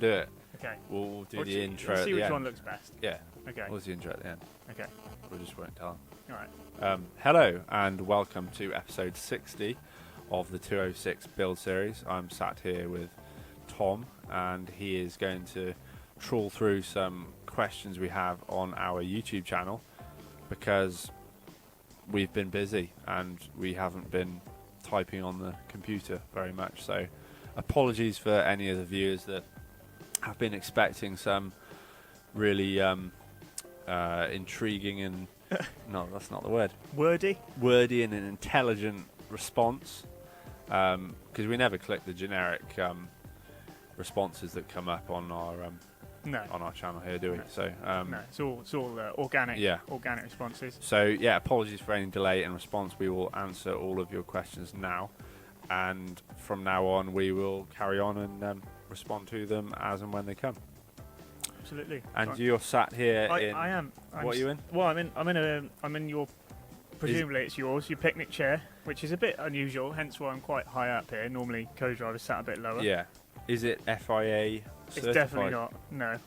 we'll do it. Okay. We'll do the intro Let's at see the which end. one looks best. Yeah. Okay. We'll do the intro at the end. Okay. We just won't tell them. All right. Hello and welcome to episode 60 of the 206 build series. I'm sat here with Tom and he is going to trawl through some questions we have on our YouTube channel because we've been busy and we haven't been typing on the computer very much. So apologies for any of the viewers that have been expecting some really intriguing and no, that's not the word. Wordy and an intelligent response, because we never click the generic responses that come up on our channel here, do we? No. So no, it's all organic. Yeah. Organic responses. So yeah, apologies for any delay in response. We will answer all of your questions now, and from now on we will carry on and respond to them as and when they come. Absolutely. And Right. you're sat here. I am. What are you in? Well, I'm in your. Presumably it's yours. Your picnic chair, which is a bit unusual. Hence why I'm quite high up here. Normally co-drivers sat a bit lower. Yeah. Is it FIA It's certified? definitely not. No,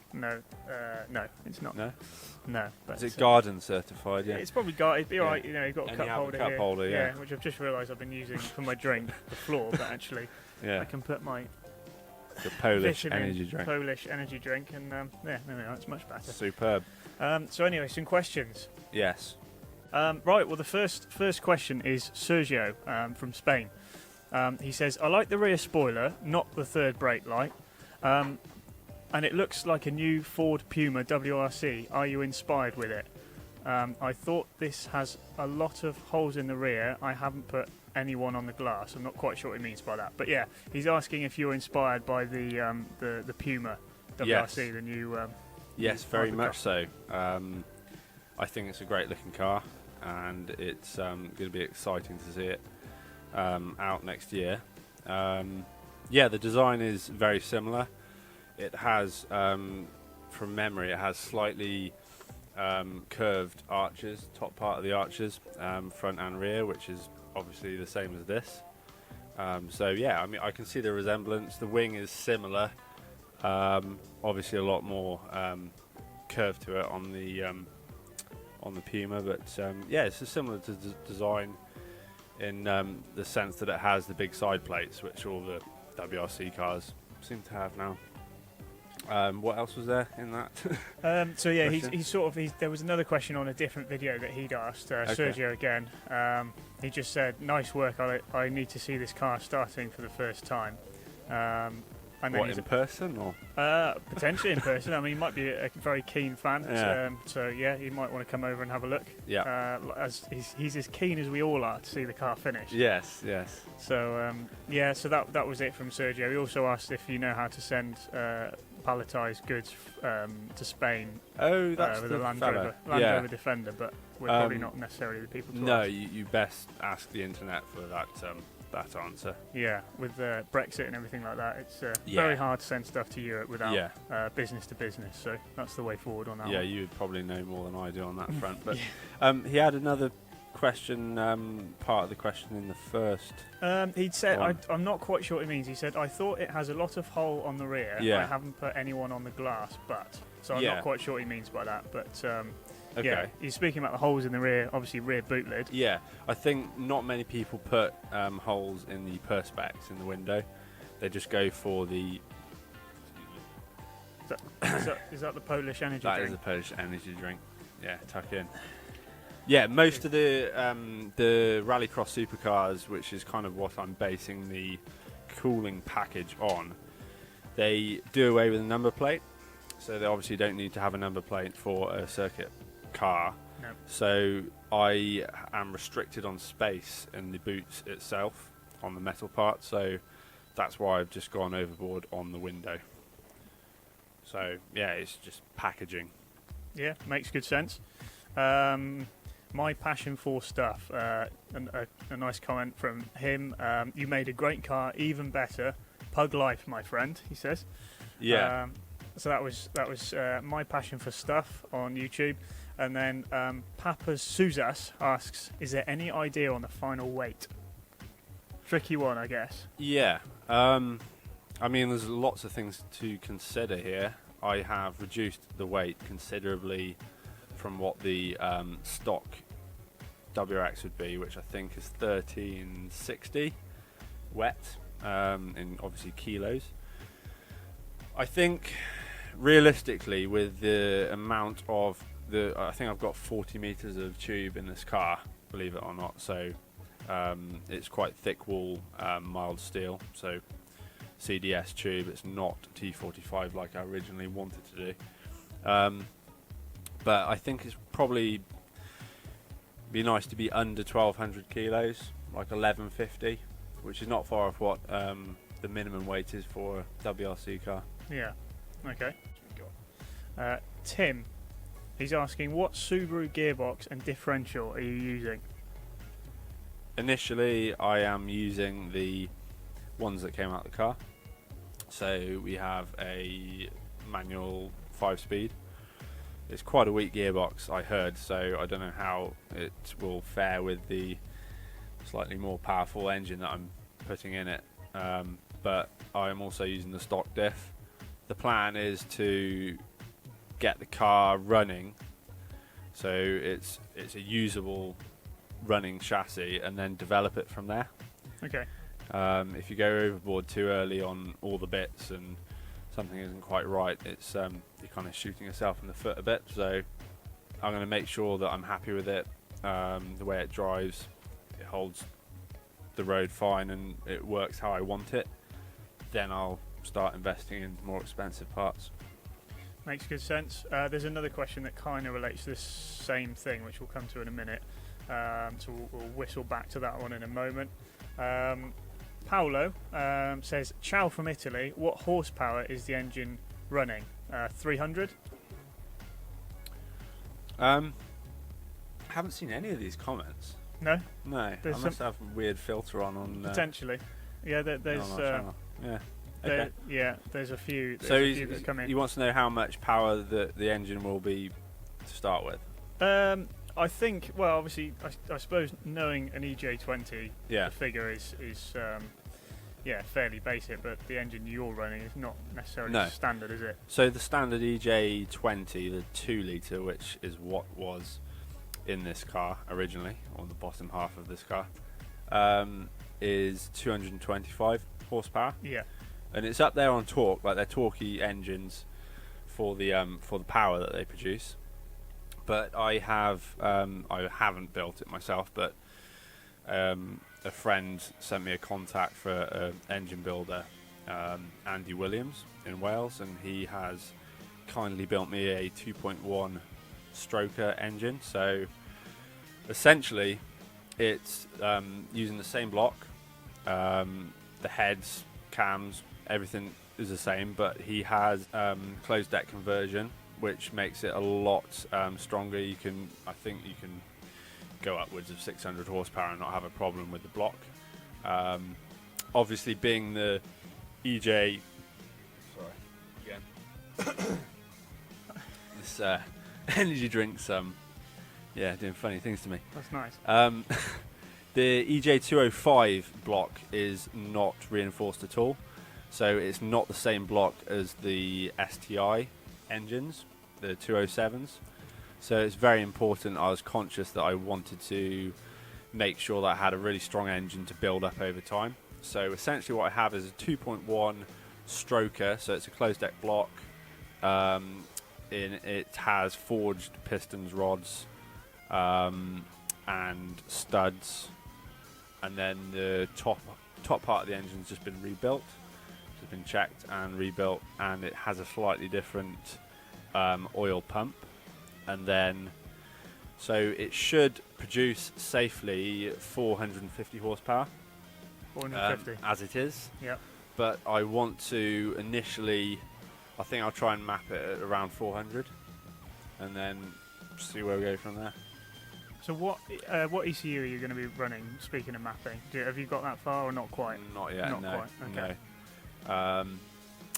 it's not. No. No. But Is it garden certified? Yeah. It's probably got. It'd be Yeah. alright. You know, you've got a And cup you have a holder cup here. holder, yeah. Which I've just realised I've been using for my drink, the floor. But actually, Yeah. I can put my The Polish vitamin energy drink. Polish energy drink, and yeah, there we are. It's much better. Superb. So anyway, some questions. Yes. Right, well, the first question is Sergio from Spain. He says, I like the rear spoiler, not the third brake light, and it looks like a new Ford Puma WRC. Are you inspired with it? I thought this has a lot of holes in the rear. I haven't put anyone on the glass. I'm not quite sure what he means by that. But yeah, he's asking if you're inspired by the Puma WRC, Yes. the new... Yes, very hypercar. much so. I think it's a great looking car, and it's going to be exciting to see it out next year. Yeah, the design is very similar. It has, from memory, it has slightly curved arches, top part of the arches, front and rear, which is obviously the same as this. So yeah, I mean, I can see the resemblance. The wing is similar. Obviously a lot more curve to it on the Puma, but yeah, it's similar to design in the sense that it has the big side plates, which all the WRC cars seem to have now. What else was there in that? So yeah, question? there was another question on a different video that he'd asked Sergio again. He just said, "Nice work. I need to see this car starting for the first time." And then What, in person or? potentially in person. I mean, he might be a very keen fan. Yeah. So yeah, he might want to come over and have a look. Yeah. As he's as keen as we all are to see the car finish. Yes. So yeah, so that was it from Sergio. He also asked if you know how to send palletized goods to Spain. Oh, that's with the a Land fella. Rover Defender, but we're probably not necessarily the people to No, ask. you best ask the internet for that answer. Yeah, with Brexit and everything like that, it's Yeah. very hard to send stuff to Europe without Yeah. business to business. So that's the way forward on that. Yeah, one. you would probably know more than I do on that front. But Yeah. he had another question, part of the question in the first. He'd said, One. I'm not quite sure what it means. He said, I thought it has a lot of hole on the rear. Yeah. I haven't put anyone on the glass, but. So I'm Yeah. not quite sure what he means by that. But Okay. yeah, he's speaking about the holes in the rear, obviously rear boot lid. Yeah, I think not many people put holes in the perspex in the window. They just go for the. Is that the Polish energy That drink? is a Polish energy drink. Yeah, tuck in. Yeah, most of the Rallycross supercars, which is kind of what I'm basing the cooling package on, they do away with the number plate. So they obviously don't need to have a number plate for a circuit car. No. So I am restricted on space in the boot itself, on the metal part. So that's why I've just gone overboard on the window. So yeah, it's just packaging. Yeah, makes good sense. My passion for stuff. And a nice comment from him. You made a great car even better. Pug life, my friend, he says. Yeah. So that was my passion for stuff on YouTube. And then Papas Suzas asks, is there any idea on the final weight? Tricky one, I guess. Yeah. I mean, there's lots of things to consider here. I have reduced the weight considerably from what the stock WRX would be, which I think is 1360 wet, in obviously kilos. I think realistically, with the amount of I think I've got 40 meters of tube in this car, believe it or not. So it's quite thick wall, mild steel. So CDS tube. It's not T45 like I originally wanted to do. But I think it's probably be nice to be under 1200 kilos, like 1150, which is not far off what the minimum weight is for a WRC car. Yeah. Okay. Tim, he's asking, what Subaru gearbox and differential are you using? Initially, I am using the ones that came out of the car. So we have a manual 5-speed. It's quite a weak gearbox, I heard, so I don't know how it will fare with the slightly more powerful engine that I'm putting in it. But I'm also using the stock diff. The plan is to get the car running, so it's a usable running chassis, and then develop it from there. Okay. If you go overboard too early on all the bits and something isn't quite right, it's you're kind of shooting yourself in the foot a bit. So I'm going to make sure that I'm happy with it, the way it drives, it holds the road fine, and it works how I want it. Then I'll start investing in more expensive parts. Makes good sense. There's another question that kind of relates to this same thing, which we'll come to in a minute. So we'll whistle back to that one in a moment. Paolo says, ciao from Italy. What horsepower is the engine running? 300? Haven't seen any of these comments. No? No. There's I must have a weird filter on. Potentially. Yeah, there's... yeah. Okay. There's a few. So that come in. He wants to know how much power the engine will be to start with. I think, well, obviously, I suppose knowing an EJ20, the figure is fairly basic, but the engine you're running is not necessarily standard, is it? So the standard EJ20, the 2 litre, which is what was in this car originally, on the bottom half of this car, is 225 horsepower. Yeah. And it's up there on torque, like they're torquey engines for the power that they produce. But I haven't built it myself, but a friend sent me a contact for an engine builder, Andy Williams in Wales, and he has kindly built me a 2.1 stroker engine. So essentially it's using the same block, the heads, cams, everything is the same, but he has closed deck conversion, which makes it a lot stronger. I think you can go upwards of 600 horsepower and not have a problem with the block. Obviously, being the EJ, sorry, again, this energy drink's doing funny things to me. That's nice. The EJ205 block is not reinforced at all, so it's not the same block as the STI engines, the 207s. So it's very important. I was conscious that I wanted to make sure that I had a really strong engine to build up over time. So essentially what I have is a 2.1 stroker, so it's a closed deck block. It has forged pistons, rods, and studs, and then the top part of the engine's just been rebuilt. It's been checked and rebuilt, and it has a slightly different oil pump, and then so it should produce safely 450 horsepower 450 as it is. Yeah. But I want to initially, I think I'll try and map it at around 400, and then see where we go from there. So what ECU are you going to be running? Speaking of mapping, have you got that far or not quite? Not yet. Not no. quite. Okay.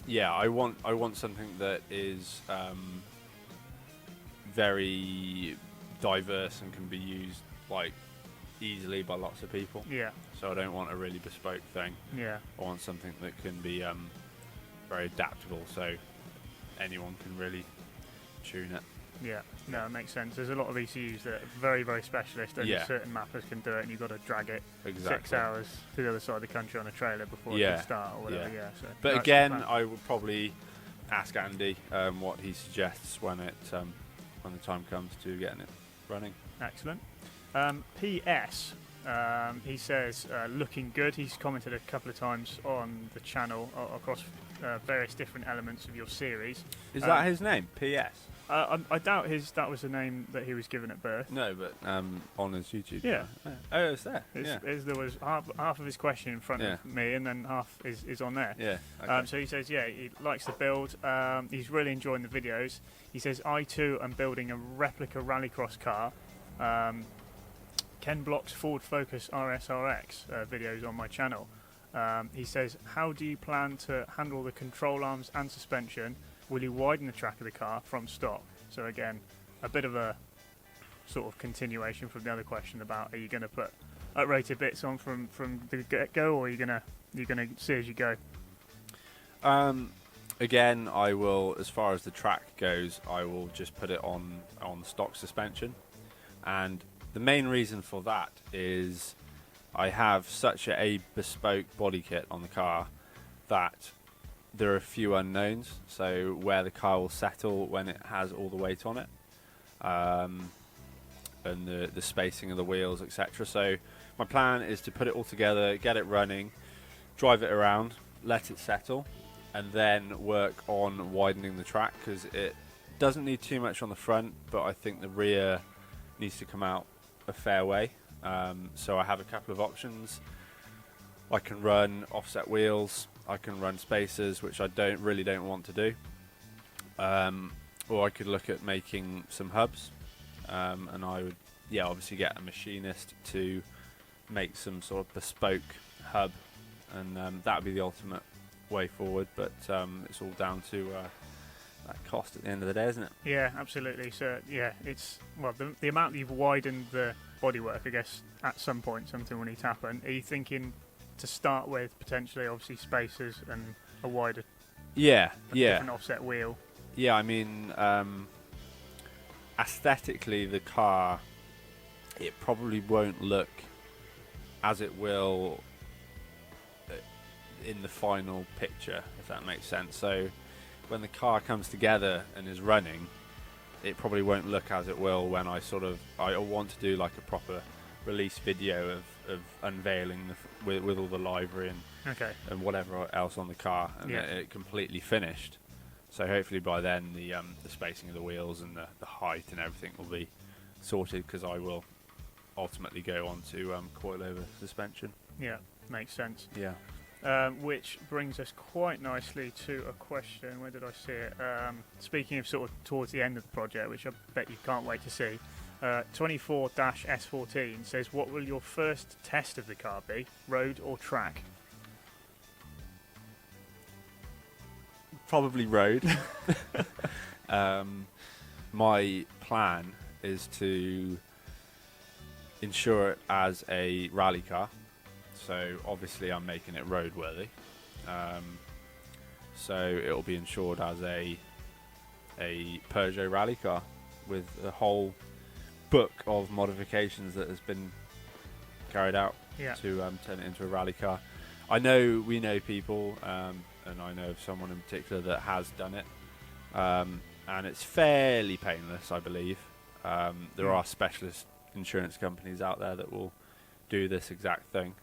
No. I want something that is very diverse and can be used like easily by lots of people. Yeah. So I don't want a really bespoke thing. Yeah. I want something that can be very adaptable, so anyone can really tune it. Yeah, no, it makes sense. There's a lot of ECUs that are very, very specialist. Only certain mappers can do it, and you've got to drag it 6 hours to the other side of the country on a trailer before it can start or whatever. So but again, I would probably ask Andy what he suggests when the time comes to getting it running. Excellent. P.S. He says, looking good. He's commented a couple of times on the channel across various different elements of your series. Is that his name? P.S.? I doubt that was the name that he was given at birth. No, but on his YouTube. Yeah. Oh, it's there. There was half of his question in front of me, and then half is on there. Yeah. Okay. So he says, he likes the build. He's really enjoying the videos. He says, I too am building a replica rallycross car. Ken Block's Ford Focus RSRX videos on my channel. He says, how do you plan to handle the control arms and suspension? Will you widen the track of the car from stock? So again, a bit of a sort of continuation from the other question about, are you going to put uprated bits on from the get-go, or are you going to see as you go? Again, I will, as far as the track goes, I will just put it on stock suspension, and the main reason for that is I have such a bespoke body kit on the car that there are a few unknowns, so where the car will settle when it has all the weight on it, and the spacing of the wheels, etc. So my plan is to put it all together, get it running, drive it around, let it settle, and then work on widening the track, because it doesn't need too much on the front, but I think the rear needs to come out a fair way. So I have a couple of options. I can run offset wheels, I can run spacers, which I really don't want to do, or I could look at making some hubs, and I would obviously get a machinist to make some sort of bespoke hub, and that would be the ultimate way forward, but it's all down to that cost at the end of the day, isn't it? Yeah, absolutely. So it's the amount that you've widened the bodywork, I guess at some point something will need to happen. Are you thinking to start with potentially obviously spacers and a wider different offset wheel? Yeah, I mean, aesthetically the car, it probably won't look as it will in the final picture, if that makes sense. So when the car comes together and is running, it probably won't look as it will when I want to do like a proper release video of unveiling with all the livery and whatever else on the car, and it completely finished. So hopefully by then the spacing of the wheels and the height and everything will be sorted, because I will ultimately go on to coilover suspension. Yeah, makes sense. Yeah. Which brings us quite nicely to a question. Where did I see it? Speaking of sort of towards the end of the project, which I bet you can't wait to see, 24-S14 says, what will your first test of the car be, road or track? Probably road. My plan is to insure it as a rally car. So obviously I'm making it roadworthy. So it'll be insured as a Peugeot rally car with a whole book of modifications that has been carried out to turn it into a rally car. We know people, and I know of someone in particular that has done it, and it's fairly painless, I believe. There are specialist insurance companies out there that will do this exact thing.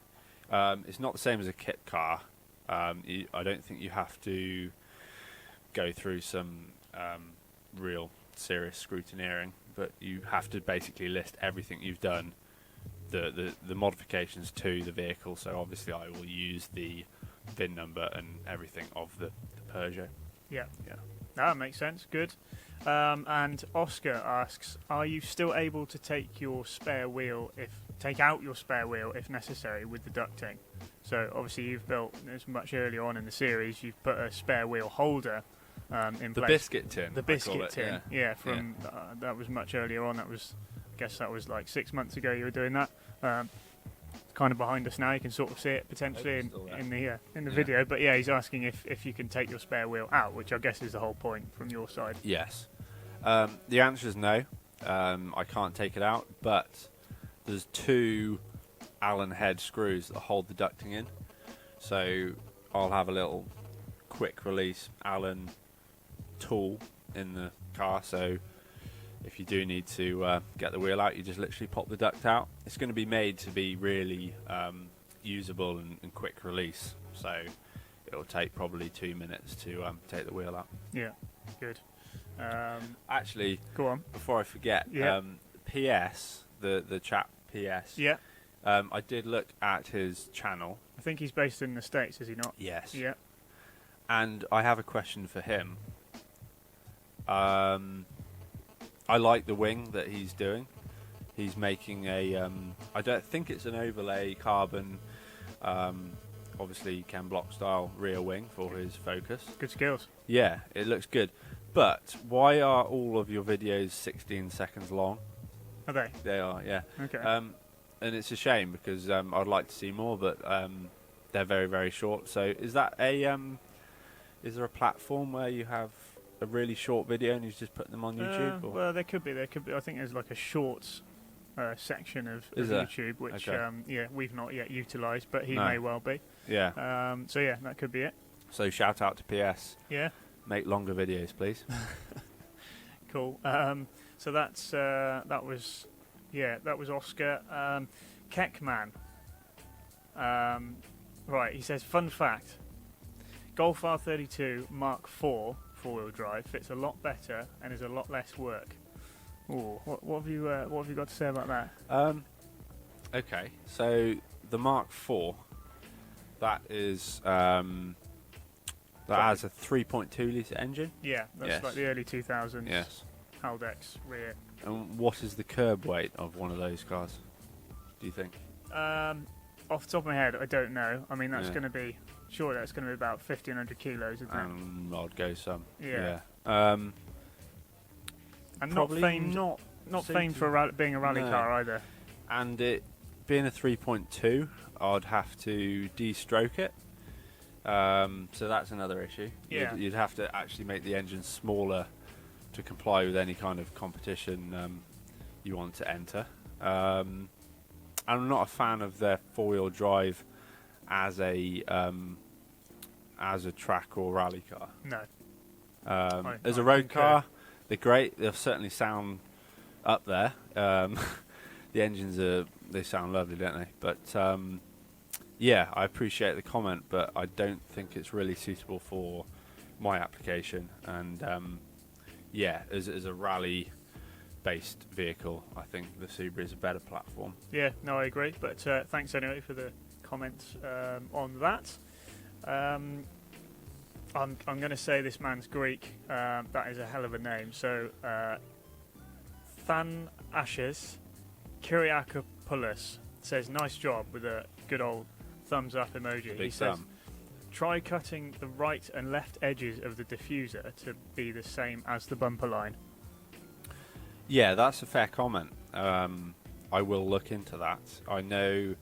It's not the same as a kit car. I don't think you have to go through some real serious scrutineering, but you have to basically list everything you've done, the modifications to the vehicle. So obviously I will use the VIN number and everything of the Peugeot. Yeah. That makes sense. Good. And Oscar asks, are you still able to take out your spare wheel if necessary with the ducting? So obviously you've built, as much earlier on in the series, you've put a spare wheel holder in place. The biscuit tin. The biscuit tin. That was much earlier on. I guess that was like 6 months ago you were doing that. kind of behind us now. You can sort of see it potentially in the video. But yeah, he's asking if you can take your spare wheel out, which I guess is the whole point from your side. Yes. The answer is no. I can't take it out, but there's 2 Allen head screws that hold the ducting in. So I'll have a little quick release Allen tool in the car. So if you do need to get the wheel out, you just literally pop the duct out. It's going to be made to be really usable and quick release. So it'll take probably 2 minutes to take the wheel out. Yeah, good. Actually, go on. Before I forget, PS, the chap PS. Yeah. I did look at his channel. I think he's based in the States, is he not? Yes. Yeah. And I have a question for him. I like the wing that he's doing. He's making a, I don't think it's an overlay carbon, obviously Ken Block style rear wing for his Focus. Good skills. Yeah, it looks good. But why are all of your videos 16 seconds long? Are they? They are, yeah. Okay. And it's a shame because I'd like to see more, but they're very, very short. So is that is there a platform where you have a really short video and you just put them on YouTube? Well, there could be. I think there's like a shorts section of there? YouTube, which Okay. we've not yet utilised, but he may well be. Yeah. So yeah, that could be it. So shout out to PS. Yeah. Make longer videos, please. Cool. So that was Oscar. Keckman. Right, he says, fun fact. Golf R32 Mark IV four-wheel drive fits a lot better and is a lot less work. Ooh, what have you got to say about that? Okay, so the Mark IV, that is that has a 3.2 litre engine. Yeah, that's like the early 2000s. Yes. Haldex rear. And what is the curb weight of one of those cars, do you think? Off the top of my head, I don't know. I mean, that's going to be about 1,500 kilos, isn't it? I'd go some. Yeah. And not famed for being a rally car either. And it being a 3.2, I'd have to de-stroke it. So that's another issue. Yeah. You'd have to actually make the engine smaller to comply with any kind of competition you want to enter. I'm not a fan of their four-wheel drive as a track or rally car. No. As a road car, they're great. They'll certainly sound up there. The engines they sound lovely, don't they? But yeah, I appreciate the comment, but I don't think it's really suitable for my application. And yeah, as a rally-based vehicle, I think the Subaru is a better platform. Yeah, no, I agree. But thanks anyway for the comments on that. I'm going to say this man's Greek. That is a hell of a name. So, Than Ashes Kyriakopoulos says, nice job, with a good old thumbs up emoji. Big he says, thumb. try cutting the right and left edges of the diffuser to be the same as the bumper line. Yeah, that's a fair comment. I will look into that. I know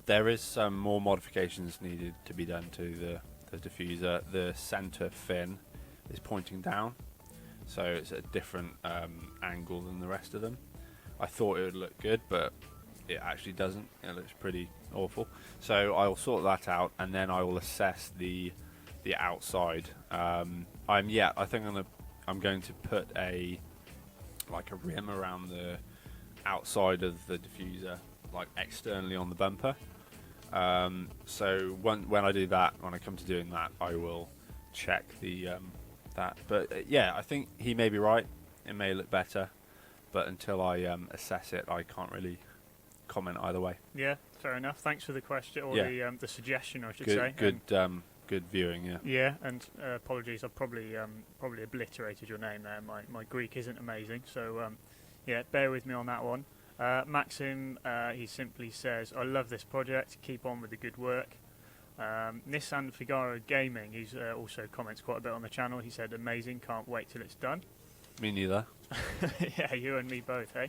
there is some more modifications needed to be done to the diffuser. The centre fin is pointing down, so it's at a different angle than the rest of them. I thought it would look good, but it actually doesn't. It looks pretty awful. So I will sort that out, and then I will assess the outside. I think I'm going to put a rim around the outside of the diffuser, like externally on the bumper. So when I do that, when I come to doing that, I will check the that. But yeah, I think he may be right. It may look better, but until I assess it, I can't really comment either way. Yeah, fair enough. Thanks for the question, or the suggestion, I should say. Good viewing. Yeah. Yeah, and apologies, I've probably obliterated your name there. My Greek isn't amazing, so yeah, bear with me on that one. Maxim, he simply says, I love this project, keep on with the good work. Nissan Figaro Gaming, he's also comments quite a bit on the channel. He said, amazing, can't wait till it's done. Me neither. Yeah, you and me both, eh?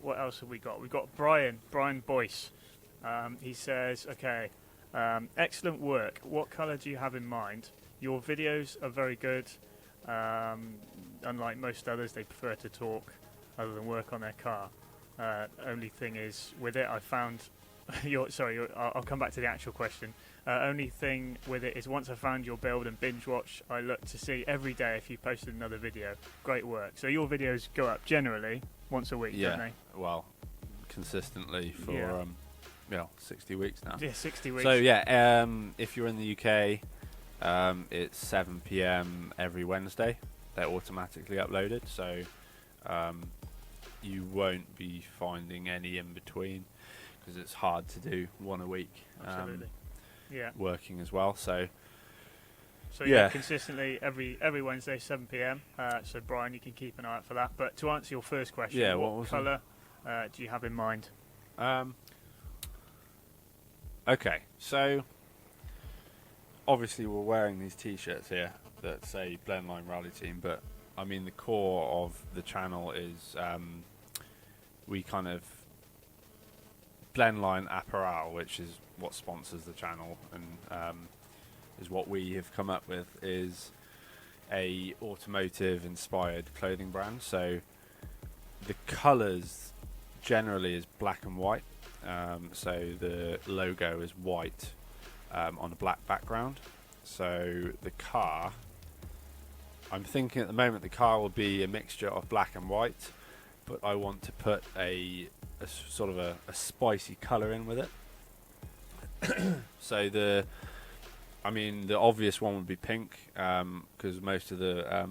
What else have we got? We've got Brian Boyce. He says, okay, excellent work. What colour do you have in mind? Your videos are very good. Unlike most others, they prefer to talk other than work on their car. Only thing is, with it, I found... I'll come back to the actual question. Only thing with it is once I found your build and binge watch, I look to see every day if you posted another video. Great work. So your videos go up generally once a week, don't they? Well, consistently for 60 weeks now. Yeah, 60 weeks. So if you're in the UK, it's 7 p.m. every Wednesday. They're automatically uploaded, so you won't be finding any in between because it's hard to do one a week. Absolutely. Working as well. So consistently every Wednesday 7 p.m. So Brian, you can keep an eye out for that. But to answer your first question, what colour do you have in mind? Okay, so obviously we're wearing these t-shirts here that say BlendLine Rally Team, but I mean the core of the channel is we kind of BlendLine Apparel, which is what sponsors the channel, and is what we have come up with, is a automotive inspired clothing brand. So the colours generally is black and white. So the logo is white on a black background. So the car, I'm thinking at the moment the car will be a mixture of black and white, but I want to put a sort of a spicy colour in with it. So the obvious one would be pink, because most of the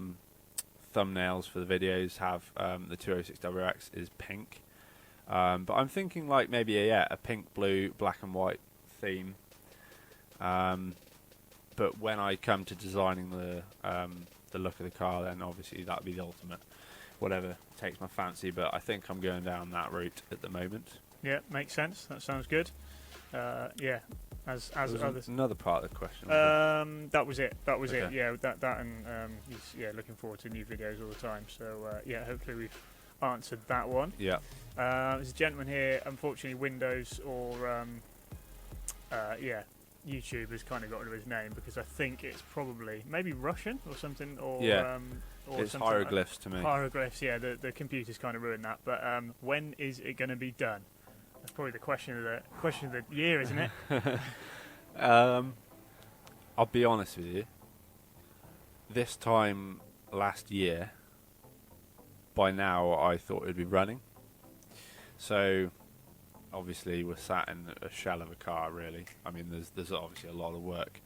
thumbnails for the videos have the 206 WRX is pink. But I'm thinking like maybe a pink, blue, black and white theme. But when I come to designing the look of the car, then obviously that'd be the ultimate. Whatever takes my fancy, but I think I'm going down that route at the moment. Yeah, makes sense. That sounds good. As others. Another part of the question. That was it. That was Okay. it. Yeah, that and he's looking forward to new videos all the time. So hopefully we've answered that one. Yeah. There's a gentleman here. Unfortunately, Windows or YouTube has kind of got rid of his name because I think it's probably maybe Russian or something. Or it's something hieroglyphs to me. Hieroglyphs. Yeah, the computer's kind of ruined that. But when is it going to be done? That's probably the question of the year, isn't it? I'll be honest with you. This time last year, by now I thought it'd be running. So obviously we're sat in a shell of a car, really. I mean, there's obviously a lot of work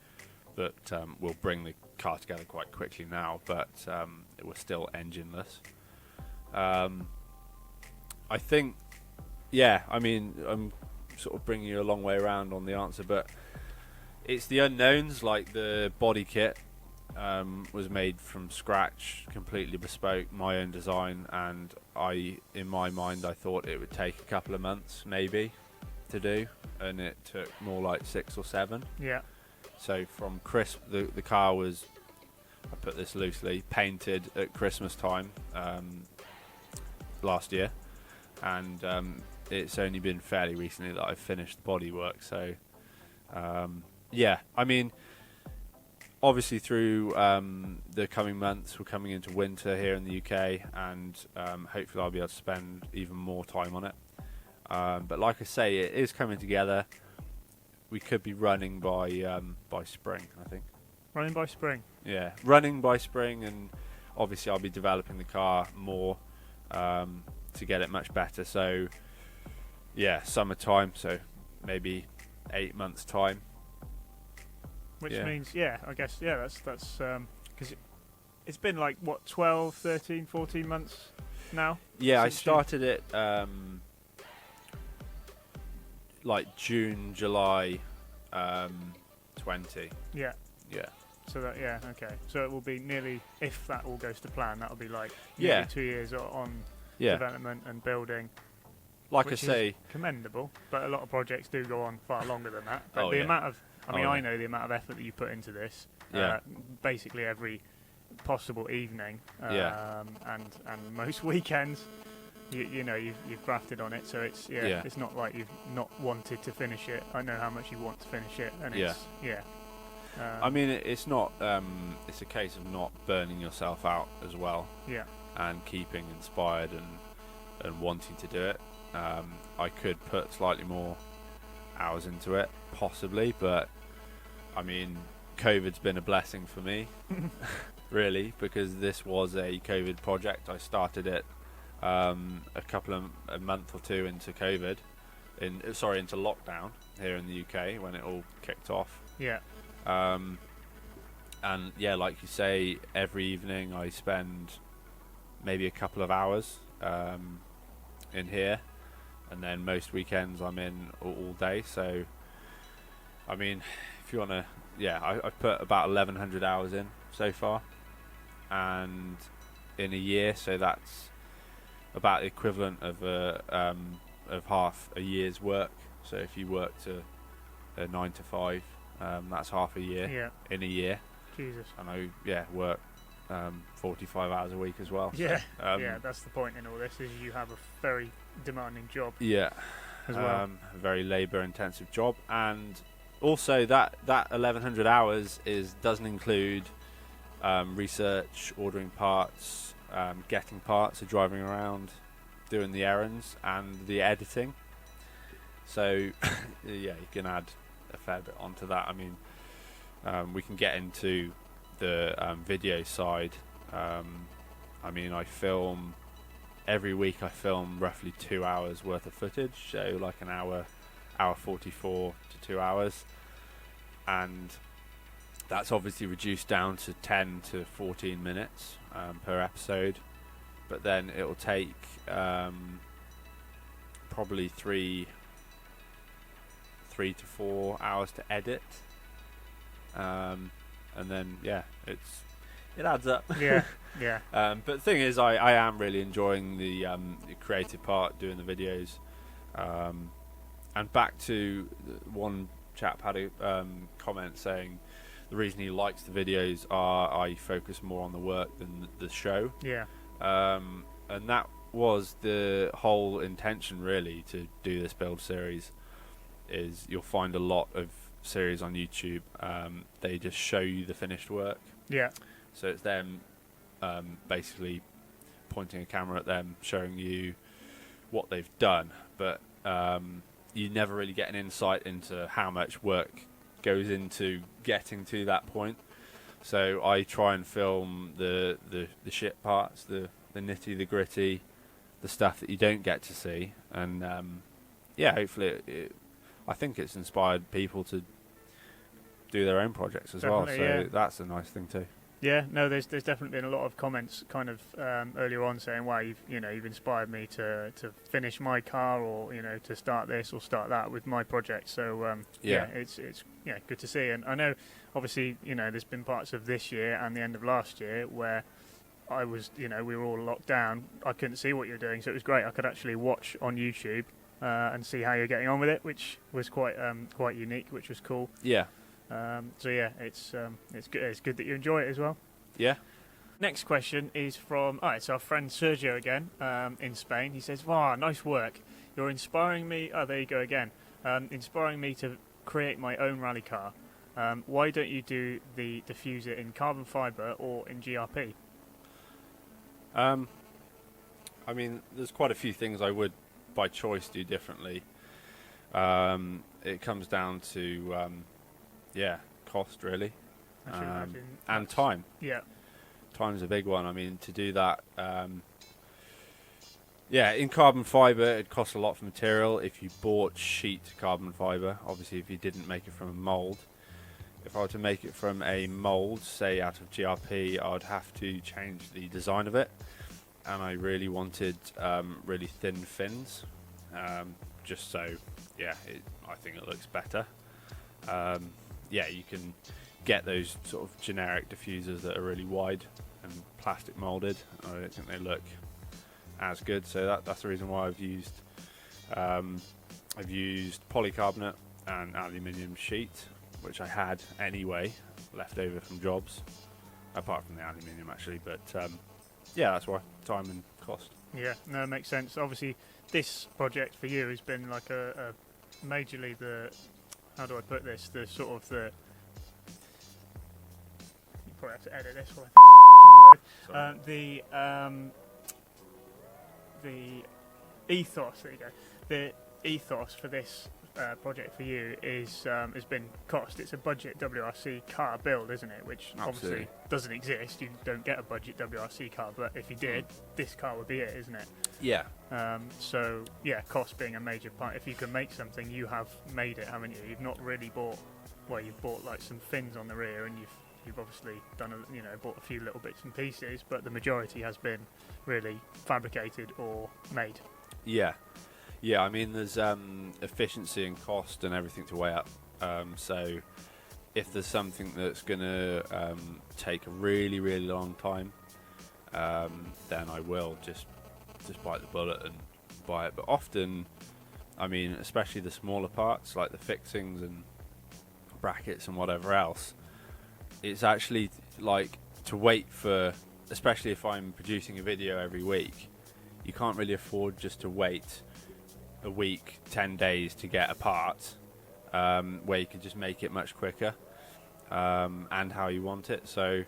that will bring the car together quite quickly now, but it was still engineless. I think. Yeah, I mean, I'm sort of bringing you a long way around on the answer, but it's the unknowns, like the body kit was made from scratch, completely bespoke, my own design, and in my mind, I thought it would take a couple of months, maybe, to do, and it took more like 6 or 7. Yeah. So from the car was, I put this loosely, painted at Christmas time last year, and it's only been fairly recently that I've finished the bodywork. So I mean, obviously through the coming months, we're coming into winter here in the UK, and hopefully I'll be able to spend even more time on it. But like I say, it is coming together. We could be running by spring, I think. Running by spring? Yeah, running by spring, and obviously I'll be developing the car more to get it much better. So yeah, summertime, so maybe 8 months time. Which means, I guess, that's because it's been like, what, 12, 13, 14 months now? Yeah, I started it like June, July 20. Yeah. Yeah. So okay. So it will be nearly, if that all goes to plan, that'll be like nearly 2 years on development and building. Like I say, commendable, but a lot of projects do go on far longer than that. But amount of, I know the amount of effort that you put into this. Basically every possible evening, and most weekends. you know you've grafted on it, so it's Yeah. it's not like you've not wanted to finish it. I know how much you want to finish it, and Yeah. it's I mean, it's not. It's a case of not burning yourself out as well, yeah, and keeping inspired and wanting to do it. I could put slightly more hours into it, possibly, but I mean, COVID's been a blessing for me, really, because this was a COVID project. I started it a month or two into COVID, into lockdown here in the UK when it all kicked off. yeah, And yeah, like you say, every evening I spend maybe a couple of hours in here, and then most weekends I'm in all day. So, I mean, if you want to, I've put about 1,100 hours in so far, and in a year, so that's about the equivalent of half a year's work. So if you work to a 9 to 5, that's half a year in a year. Jesus. And I work 45 hours a week as well. Yeah, so, that's the point in all this, is you have a very demanding job. Yeah, as well. A very labour-intensive job, and also that 1,100 hours doesn't include research, ordering parts, getting parts, so driving around, doing the errands, and the editing. So you can add a fair bit onto that. I mean, we can get into the video side. I mean, every week I film roughly 2 hours worth of footage, so like an hour 44 to 2 hours, and that's obviously reduced down to 10 to 14 minutes per episode, but then it'll take probably 3 to 4 hours to edit, and then it adds up. Yeah. But the thing is, I am really enjoying the creative part, doing the videos. And back to one chap had a comment saying the reason he likes the videos are I focus more on the work than the show. Yeah. And that was the whole intention, really, to do this build series. Is you'll find a lot of series on YouTube, they just show you the finished work. Yeah. So it's them basically pointing a camera at them, showing you what they've done, but you never really get an insight into how much work goes into getting to that point. So I try and film the shit parts, the nitty, the gritty, the stuff that you don't get to see, and hopefully I think it's inspired people to do their own projects as well. So that's a nice thing too. Yeah, no, there's definitely been a lot of comments kind of earlier on saying, "Wow, you've inspired me to finish my car, or to start this or start that with my project." So it's good to see. And I know, obviously, there's been parts of this year and the end of last year where I was, we were all locked down. I couldn't see what you're doing, so it was great. I could actually watch on YouTube and see how you're getting on with it, which was quite unique, which was cool. Yeah. It's good. It's good that you enjoy it as well. Yeah. Next question is from it's our friend Sergio again in Spain. He says, "Wow, nice work. You're inspiring me." Oh, there you go again. Inspiring me to create my own rally car. Why don't you do the diffuser in carbon fibre or in GRP? I mean, there's quite a few things I would, by choice, do differently. It comes down to cost, really, and time. Yeah, time's a big one. I mean, to do that, in carbon fibre, it costs a lot for material. If you bought sheet carbon fibre, obviously, if you didn't make it from a mould, if I were to make it from a mould, say out of GRP, I would have to change the design of it, and I really wanted really thin fins, just so I think it looks better. You can get those sort of generic diffusers that are really wide and plastic molded. I don't think they look as good, so that's the reason why I've used polycarbonate and aluminium sheet, which I had anyway left over from jobs, apart from the aluminium actually. But that's why, time and cost. Yeah, no, it makes sense. Obviously, this project for you has been like a majorly the, how do I put this? The sort of the, you probably have to edit this one. I think it's a fucking word. The ethos. There you go. The ethos for this project for you is has been cost. It's a budget WRC car build, isn't it? Which Absolutely. obviously doesn't exist. You don't get a budget WRC car, but if you did, this car would be it, isn't it? Yeah. So yeah, cost being a major part. If you can make something, you have made it, haven't you? You've not really bought. Well, you've bought like some fins on the rear, and you've obviously done bought a few little bits and pieces, but the majority has been really fabricated or made. Yeah. Yeah, I mean, there's efficiency and cost and everything to weigh up. So if there's something that's going to take a really, really long time, then I will just bite the bullet and buy it. But often, I mean, especially the smaller parts, like the fixings and brackets and whatever else, it's actually like to wait for, especially if I'm producing a video every week, you can't really afford just to wait a week, 10 days to get a part, where you can just make it much quicker, and how you want it. So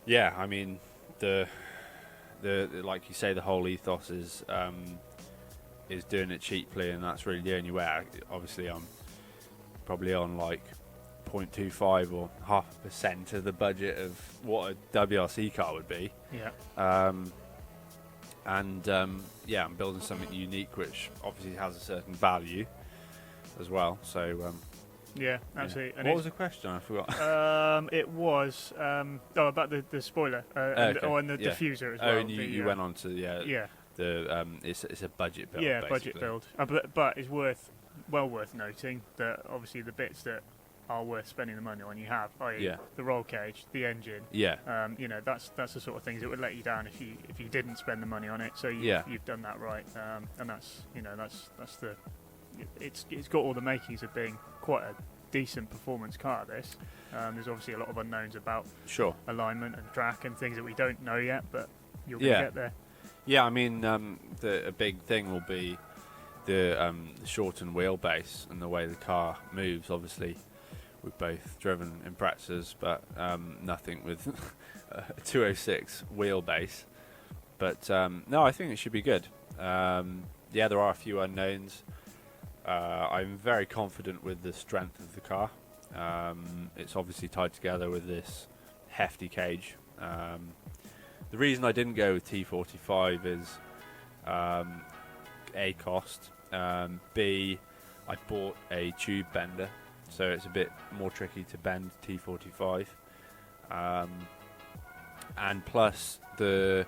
yeah, I mean, the like you say, the whole ethos is doing it cheaply, and that's really the only way. Obviously I'm probably on like 0.25 or 0.5% of the budget of what a WRC car would be. Yeah. Yeah, I'm building something unique, which obviously has a certain value as well. So yeah, absolutely. Yeah. And What was the question? I forgot. it was about the spoiler and the diffuser as well. Oh, and you went on to it's a budget build. Yeah, basically. budget build. But it's well worth noting that obviously the bits that are worth spending the money on you have, i.e. the roll cage, the engine. Yeah. That's the sort of things that would let you down if you didn't spend the money on it. So you've done that right, and that's the it's got all the makings of being quite a decent performance car. This there's obviously a lot of unknowns about alignment and track and things that we don't know yet, but you're going to get there. Yeah, I mean, a big thing will be the shortened wheelbase and the way the car moves. Obviously, we've both driven Imprezas, but nothing with a 206 wheelbase. But no, I think it should be good. Yeah, there are a few unknowns. I'm very confident with the strength of the car. It's obviously tied together with this hefty cage. The reason I didn't go with T45 is A, cost, B, I bought a tube bender, so it's a bit more tricky to bend T45, and plus the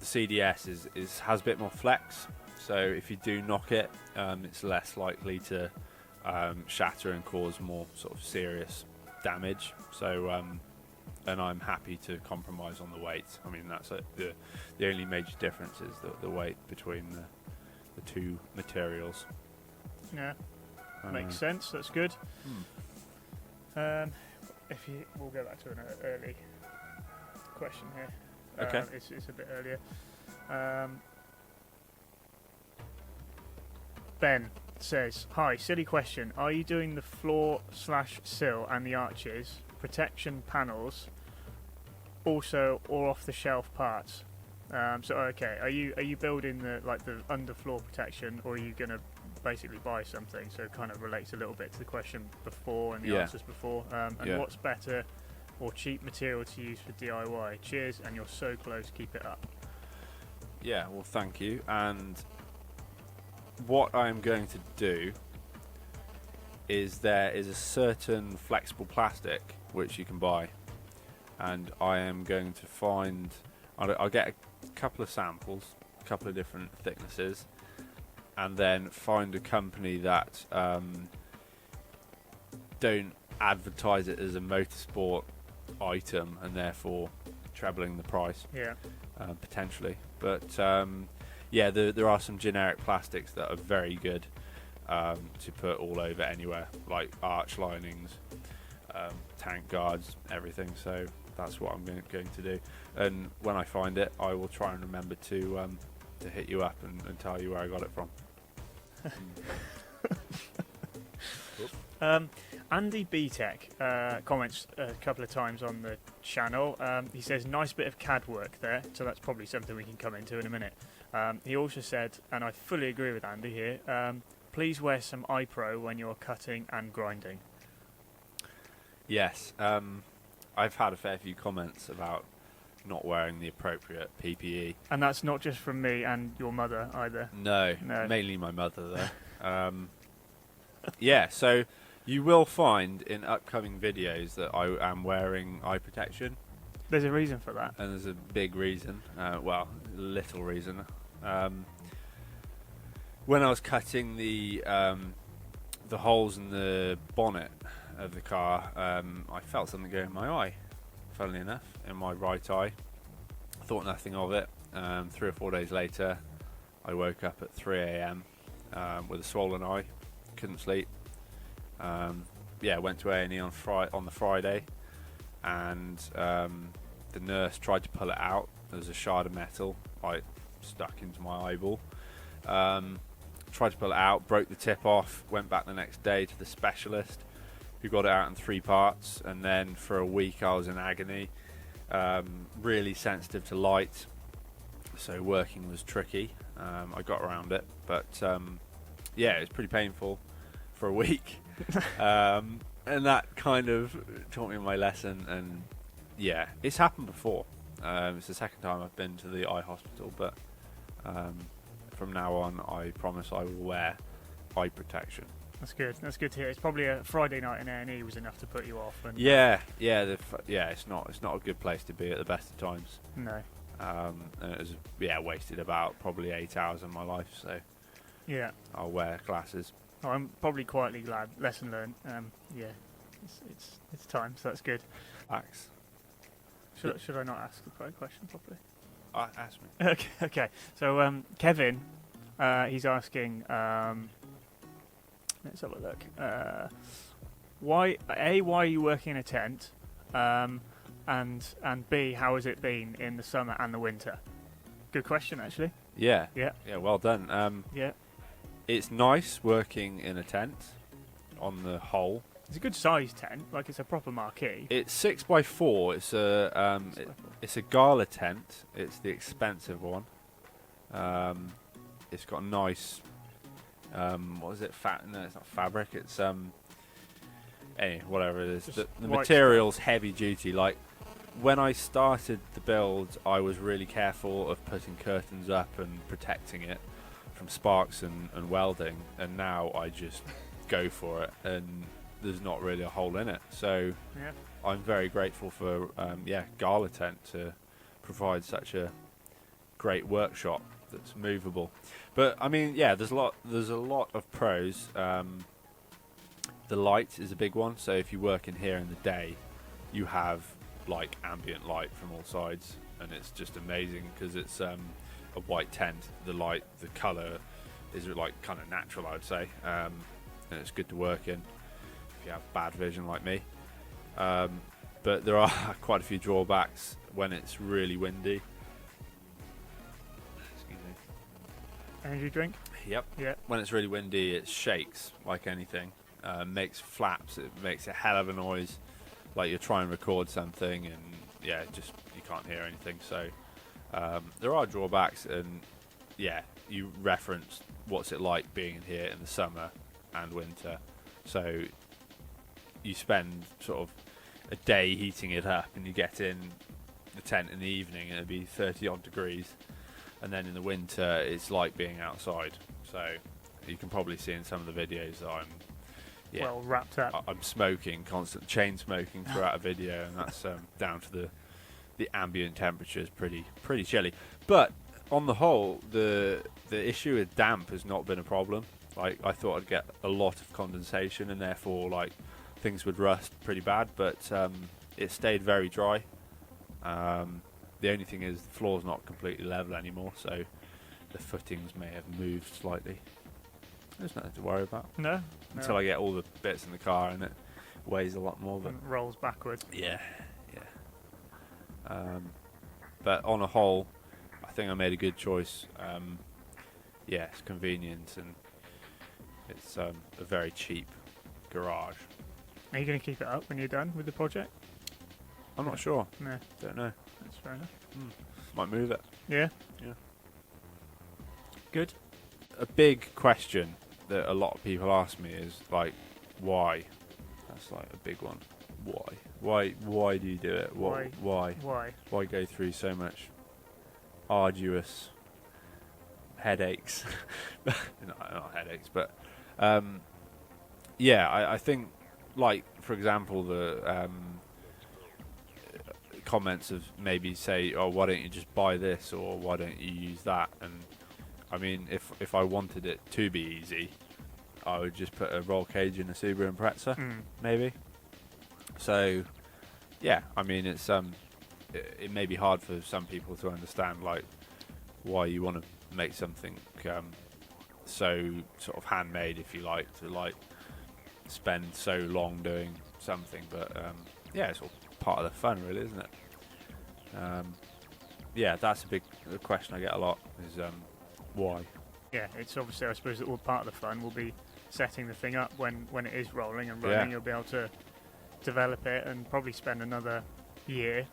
CDS has a bit more flex, so if you do knock it, it's less likely to shatter and cause more sort of serious damage. So and I'm happy to compromise on the weight. I mean, that's the only major difference is the weight between the two materials. Yeah, makes sense. That's good. We'll go back to an early question here. Okay. It's a bit earlier. Ben says, "Hi, silly question. Are you doing the floor/sill and the arches, protection panels, also, or off-the-shelf parts?" Okay, are you building the underfloor protection, or are you going to basically buy something? So it kind of relates a little bit to the question before and the answers before. What's better or cheap material to use for DIY? Cheers, and you're so close. Keep it up. Yeah, well, thank you. And what I'm going to do is there is a certain flexible plastic which you can buy, and I am going to find. I'll get a couple of samples, a couple of different thicknesses, and then find a company that don't advertise it as a motorsport item and therefore trebling the price. Yeah. Potentially, but there are some generic plastics that are very good to put all over anywhere, like arch linings, tank guards, everything. So that's what I'm going to do. And when I find it, I will try and remember to hit you up and tell you where I got it from. Andy BTech comments a couple of times on the channel. He says, nice bit of CAD work there, so that's probably something we can come into in a minute. He also said, and I fully agree with Andy here, please wear some iPro when you're cutting and grinding. Yes, I've had a fair few comments about not wearing the appropriate PPE. And that's not just from me and your mother either. No. Mainly my mother though. Yeah, so you will find in upcoming videos that I am wearing eye protection. There's a reason for that. And there's a big reason, well, little reason. When I was cutting the holes in the bonnet of the car, I felt something go in my eye, funnily enough, in my right eye. Thought nothing of it. 3 or 4 days later, I woke up at 3 a.m. With a swollen eye, couldn't sleep. Went to A&E on the Friday, and the nurse tried to pull it out. There was a shard of metal like stuck into my eyeball. Tried to pull it out, broke the tip off, went back the next day to the specialist who got it out in 3 parts, and then for a week I was in agony. Really sensitive to light, so working was tricky. I got around it, but it was pretty painful for a week. And that kind of taught me my lesson, and yeah, it's happened before. It's the second time I've been to the eye hospital, but from now on I promise I will wear eye protection. That's good. That's good to hear. It's probably a Friday night in A&E was enough to put you off. And It's not a good place to be at the best of times. No. And it was wasted about probably 8 hours of my life. So yeah, I'll wear glasses. Oh, I'm probably quietly glad. Lesson learned. It's time. So that's good. Thanks. Should I not ask the question properly? Ask me. Okay. So Kevin, he's asking. Let's have a look. Why are you working in a tent? And B, how has it been in the summer and the winter? Good question, actually. Yeah. Yeah. Yeah. Well done. Yeah. It's nice working in a tent. On the whole, it's a good sized tent. Like it's a proper marquee. It's 6x4. It's a gala tent. It's the expensive one. It's got a nice. What is it? No, it's not fabric. It's whatever it is. The material's heavy duty. Like when I started the build, I was really careful of putting curtains up and protecting it from sparks and welding, and now I just go for it, and there's not really a hole in it. So yeah. I'm very grateful for Gala Tent to provide such a great workshop that's movable. But I mean, there's a lot of pros. The light is a big one. So if you work in here in the day, you have like ambient light from all sides, and it's just amazing because it's a white tent. The light, the colour is like kind of natural, I'd say, and it's good to work in if you have bad vision like me. But there are quite a few drawbacks when it's really windy. Energy drink? Yep. Yeah. When it's really windy, it shakes like anything. Makes flaps. It makes a hell of a noise. Like you're trying to record something, and just you can't hear anything. So there are drawbacks, and you referenced what's it like being in here in the summer and winter. So you spend sort of a day heating it up, and you get in the tent in the evening, and it'll be 30 odd degrees. And then in the winter, it's like being outside. So you can probably see in some of the videos that I'm well wrapped up. I'm smoking, constant chain smoking throughout a video, and that's down to the ambient temperature is pretty chilly. But on the whole, the issue with damp has not been a problem. Like I thought I'd get a lot of condensation, and therefore like things would rust pretty bad. But it stayed very dry. The only thing is the floor's not completely level anymore, so the footings may have moved slightly. There's nothing to worry about. No. Until I get all the bits in the car and it weighs a lot more. But and rolls backwards. Yeah. But on a whole, I think I made a good choice. Yeah, it's convenient and it's a very cheap garage. Are you going to keep it up when you're done with the project? I'm not sure. No, Don't know. that's fair enough. Might move it. Yeah. Yeah. Good. A big question that a lot of people ask me is like, why? That's like a big one. Why? Why do you do it? Why? Why go through so much arduous headaches? not headaches, but yeah, I think, like, for example, the comments of maybe say, oh, why don't you just buy this, or why don't you use that? And I mean, if I wanted it to be easy, I would just put a roll cage in a Subaru Impreza, maybe. So yeah, I mean, it's it may be hard for some people to understand, like, why you want to make something so sort of handmade, if you like, to like spend so long doing something. But yeah, it's all part of the fun, really, isn't it? Yeah, that's a big question I get a lot, is why. Yeah, it's obviously, I suppose, that all part of the fun will be setting the thing up when it is rolling and running. Yeah. You'll be able to develop it and probably spend another year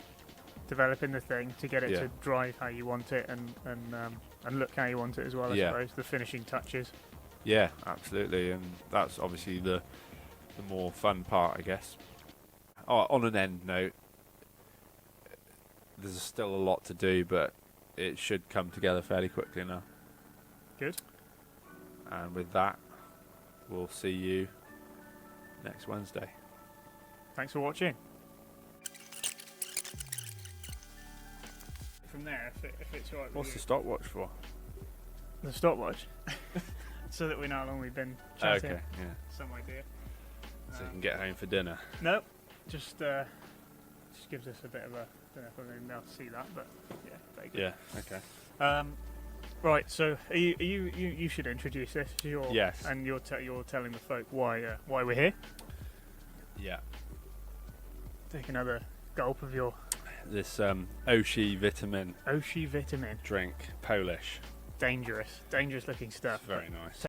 developing the thing to get it to drive how you want it and look how you want it as well, I suppose, the finishing touches. Yeah, absolutely, and that's obviously the more fun part, I guess. Oh, on an end note, there's still a lot to do, but it should come together fairly quickly now. Good. And with that, we'll see you next Wednesday. Thanks for watching. From there, if it's all right with What's you. the stopwatch for? The stopwatch? So that we know how long we've been chatting. Okay, yeah. Some idea. So you can get home for dinner. No, just gives us a bit of a. I don't know if I'm going to be able to see that, but yeah, very good. Yeah. Okay. Right, so you should introduce this. Yes. And you're telling the folk why we're here. Yeah. Take another gulp of your This Oshi vitamin Oshi vitamin. drink, Polish. Dangerous looking stuff. Very nice.